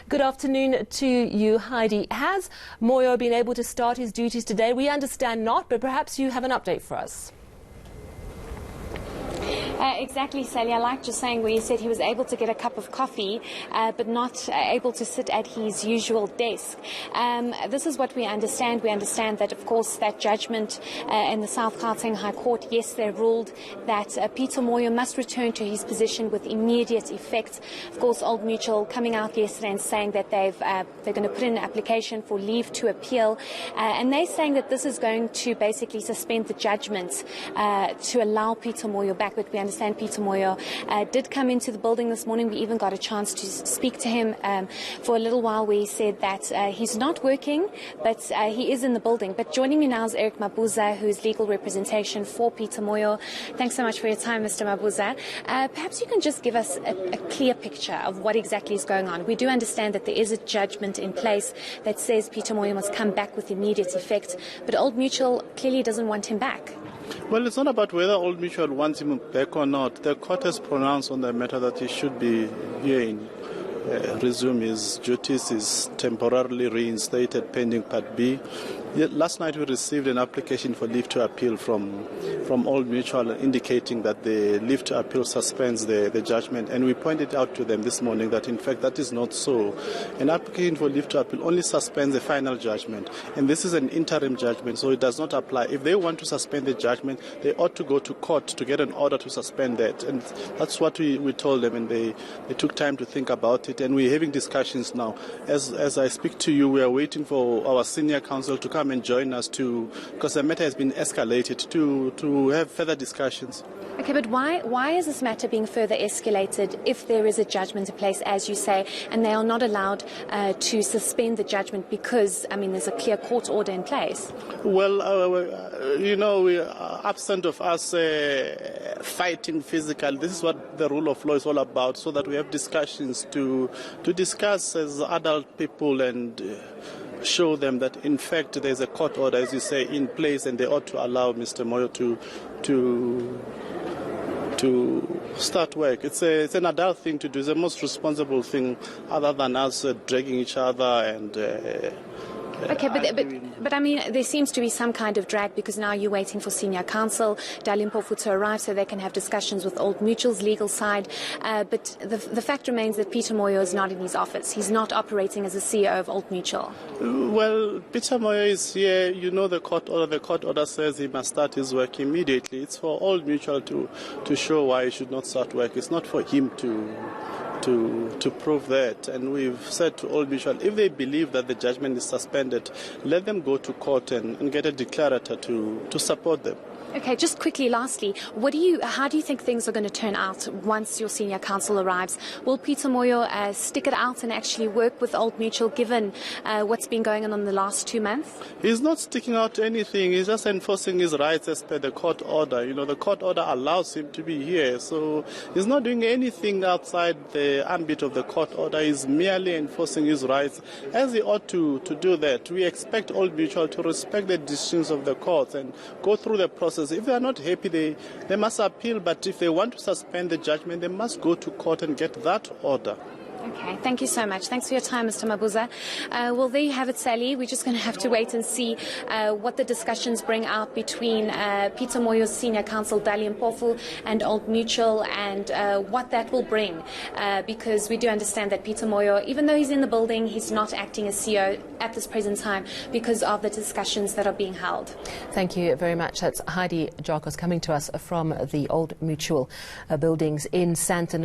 Good afternoon to you, Heidi. Has Moyo been able to start his duties today? We understand not, but perhaps you have an update for us. Exactly, Sally. I like just saying where you said he was able to get a cup of coffee, but not able to sit at his usual desk. This is what we understand. We understand that, of course, that judgment in the South Gauteng High Court yesterday ruled that Peter Moyo must return to his position with immediate effect. Of course, Old Mutual coming out yesterday and saying that they're going to put in an application for leave to appeal, and they're saying that this is going to basically suspend the judgment to allow Peter Moyo back. But we understand Peter Moyo did come into the building this morning. We even got a chance to speak to him for a little while, where he said that he's not working, but he is in the building. But joining me now is Eric Mabuza, who's legal representation for Peter Moyo. Thanks so much for your time, Mr. Mabuza. Perhaps you can just give us a clear picture of what exactly is going on. We do understand that there is a judgment in place that says Peter Moyo must come back with immediate effect, but Old Mutual clearly doesn't want him back. Well, it's not about whether Old Mutual wants him back or not. The court has pronounced on the matter that he should be here resume his duties, is temporarily reinstated pending Part B. Last night we received an application for leave to appeal from Old Mutual, indicating that the leave to appeal suspends the judgment, and we pointed out to them this morning that in fact that is not so. An application for leave to appeal only suspends the final judgment, and this is an interim judgment, so it does not apply. If they want to suspend the judgment, they ought to go to court to get an order to suspend that, and that's what we told them, and they took time to think about it, and we're having discussions now. As I speak to you, we are waiting for our senior counsel to come and join us, because the matter has been escalated, to have further discussions. Okay, but why is this matter being further escalated if there is a judgment in place, as you say, and they are not allowed to suspend the judgment because, I mean, there's a clear court order in place? Well, we are absent of us fighting physically. This is what the rule of law is all about, so that we have discussions to discuss as adult people and show them that in fact there's a court order, as you say, in place, and they ought to allow Mr. Moyo to start work. It's an adult thing to do. It's the most responsible thing, other than us dragging each other and okay, but I mean, there seems to be some kind of drag, because now you're waiting for senior counsel, Dali Mpofu, to arrive so they can have discussions with Old Mutual's legal side. But the fact remains that Peter Moyo is not in his office. He's not operating as a CEO of Old Mutual. Well, Peter Moyo is here. You know the court order. The court order says he must start his work immediately. It's for Old Mutual to show why he should not start work. It's not for him to prove that, and we've said to Old Mutual, if they believe that the judgment is suspended, let them go to court and get a declarator to support them. Okay, just quickly, lastly, how do you think things are going to turn out once your senior counsel arrives? Will Peter Moyo stick it out and actually work with Old Mutual, given what's been going on in the last 2 months? He's not sticking out anything. He's just enforcing his rights as per the court order. You know, the court order allows him to be here, so he's not doing anything outside the ambit of the court order. He's merely enforcing his rights, as he ought to do that. We expect Old Mutual to respect the decisions of the courts and go through the process. If they are not happy, they must appeal, but if they want to suspend the judgment, they must go to court and get that order. Okay, thank you so much. Thanks for your time, Mr. Mabuza. Well, there you have it, Sally. We're just going to have to wait and see what the discussions bring out between Peter Moyo's senior counsel, Dali Mpofu, and Old Mutual, and what that will bring. Because we do understand that Peter Moyo, even though he's in the building, he's not acting as CEO at this present time because of the discussions that are being held. Thank you very much. That's Heidi Jarkos coming to us from the Old Mutual buildings in Sandton.